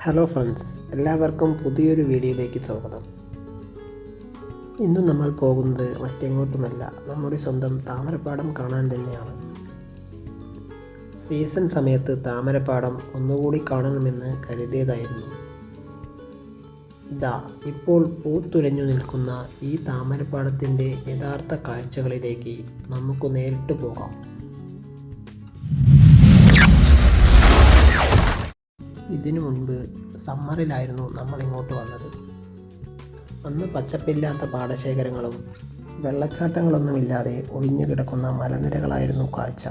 Hello friends, എല്ലാവർക്കും പുതിയൊരു വീഡിയോയിലേക്ക് സ്വാഗതം. ഇന്ന് നമ്മൾ പോകുന്നത് മറ്റെങ്ങോട്ടുമല്ല, നമ്മുടെ സ്വന്തം താമരപ്പാടം കാണാൻ തന്നെയാണ്. സീസൺ സമയത്ത് താമരപ്പാടം ഒന്നുകൂടി കാണണമെന്ന് കരുതിയതായിരുന്നു. ഇപ്പോൾ പൂത്തുലഞ്ഞു നിൽക്കുന്ന ഈ താമരപ്പാടത്തിൻ്റെ യഥാർത്ഥ കാഴ്ചകളിലേക്ക് നമുക്ക് നേരിട്ട് പോകാം. ഇതിനു മുൻപ് സമ്മറിലായിരുന്നു നമ്മൾ ഇങ്ങോട്ട് വന്നത്. അന്ന് പച്ചപ്പില്ലാത്ത പാടശേഖരങ്ങളും വെള്ളച്ചാട്ടങ്ങളൊന്നുമില്ലാതെ ഒഴിഞ്ഞു കിടക്കുന്ന മലനിരകളായിരുന്നു കാഴ്ച.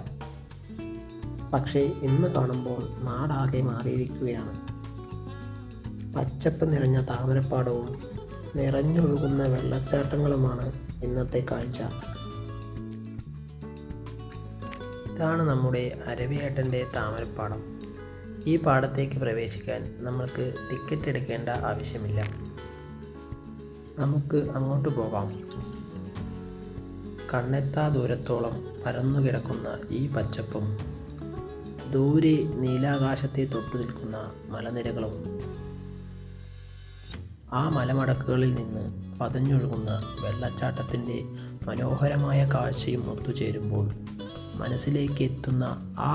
പക്ഷേ ഇന്ന് കാണുമ്പോൾ നാടാകെ മാറിയിരിക്കുകയാണ്. പച്ചപ്പ് നിറഞ്ഞ താമരപ്പാടവും നിറഞ്ഞൊഴുകുന്ന വെള്ളച്ചാട്ടങ്ങളുമാണ് ഇന്നത്തെ കാഴ്ച. ഇതാണ് നമ്മുടെ അരവിയേട്ടൻ്റെ താമരപ്പാടം. ഈ പാടത്തേക്ക് പ്രവേശിക്കാൻ നമ്മൾക്ക് ടിക്കറ്റ് എടുക്കേണ്ട ആവശ്യമില്ല. നമുക്ക് അങ്ങോട്ട് പോകാം. കണ്ണെത്താ ദൂരത്തോളം പരന്നു കിടക്കുന്ന ഈ പച്ചപ്പും ദൂരെ നീലാകാശത്തെ തൊട്ടു നിൽക്കുന്ന മലനിരകളും ആ മലമടക്കുകളിൽ നിന്ന് പതഞ്ഞൊഴുകുന്ന വെള്ളച്ചാട്ടത്തിൻ്റെ മനോഹരമായ കാഴ്ചയും ഒത്തുചേരുമ്പോൾ മനസ്സിലേക്ക് എത്തുന്ന ആ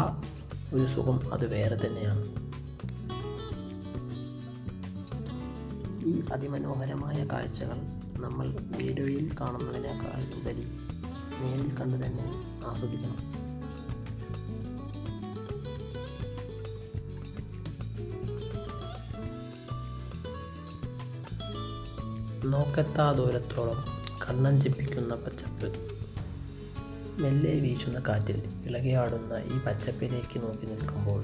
ഒരു സുഖം അത് വേറെ തന്നെയാണ്. ഈ അതിമനോഹരമായ കാഴ്ചകൾ നമ്മൾ വീഡിയോയിൽ കാണുന്നതിനേക്കാൾ ഉപരി നേരിൽ കണ്ടു തന്നെ ആസ്വദിക്കണം. നോക്കെത്താ ദൂരത്തോളം കണ്ണഞ്ചിപ്പിക്കുന്ന പച്ചപ്പ്, മെല്ലെ വീശുന്ന കാറ്റിൽ ഇളകിയാടുന്ന ഈ പച്ചപ്പിലേക്ക് നോക്കി നിൽക്കുമ്പോൾ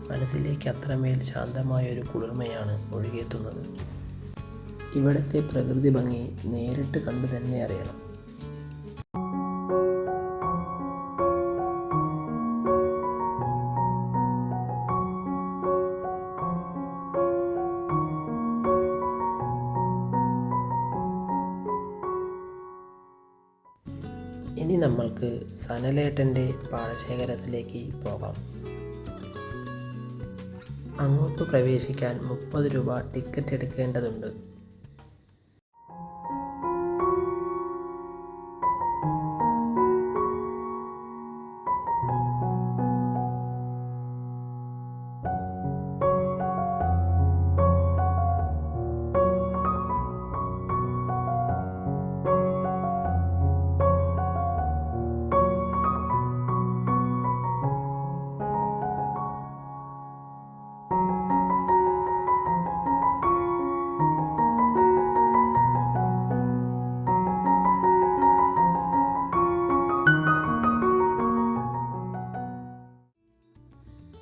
മനസ്സിലേക്ക് അത്രമേൽ ശാന്തമായൊരു കുളിർമയാണ് ഒഴുകിയെത്തുന്നത്. ഇവിടുത്തെ പ്രകൃതി ഭംഗി നേരിട്ട് കണ്ടു തന്നെ അറിയണം. ഇനി നമ്മൾക്ക് സനലേട്ടൻ്റെ പാടശേഖരത്തിലേക്ക് പോകാം. അങ്ങോട്ട് പ്രവേശിക്കാൻ 30 രൂപ ടിക്കറ്റ് എടുക്കേണ്ടതുണ്ട്.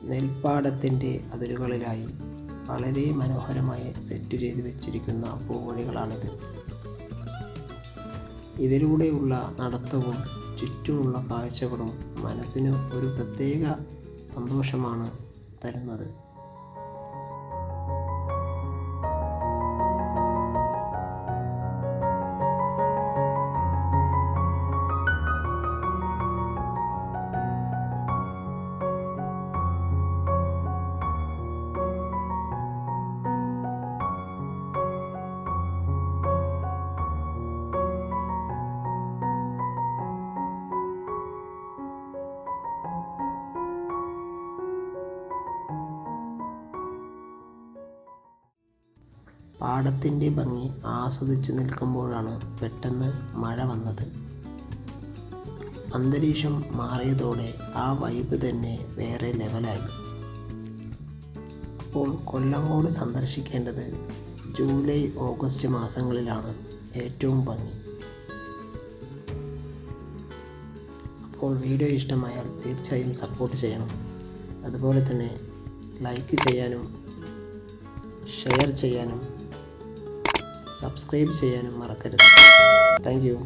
നെൽപ്പാടത്തിൻ്റെ അതിരുകളിലായി വളരെ മനോഹരമായി സെറ്റ് ചെയ്ത് വെച്ചിരിക്കുന്ന പൂവണികളാണിത്. ഇതിലൂടെയുള്ള നടത്തവും ചുറ്റുമുള്ള കാഴ്ചകളും മനസ്സിന് ഒരു പ്രത്യേക സന്തോഷമാണ് തരുന്നത്. പാടത്തിൻ്റെ ഭംഗി ആസ്വദിച്ച് നിൽക്കുമ്പോഴാണ് പെട്ടെന്ന് മഴ വന്നത്. അന്തരീക്ഷം മാറിയതോടെ ആ വൈബ് തന്നെ വേറെ ലെവലായി. അപ്പോൾ കൊല്ലങ്കോട് സന്ദർശിക്കേണ്ടത് ജൂലൈ ഓഗസ്റ്റ് മാസങ്ങളിലാണ് ഏറ്റവും ഭംഗി. അപ്പോൾ വീഡിയോ ഇഷ്ടമായാൽ തീർച്ചയായും സപ്പോർട്ട് ചെയ്യണം. അതുപോലെ തന്നെ ലൈക്ക് ചെയ്യാനും ഷെയർ ചെയ്യാനും സബ്സ്ക്രൈബ് ചെയ്യാനും മറക്കരുത്. Thank you.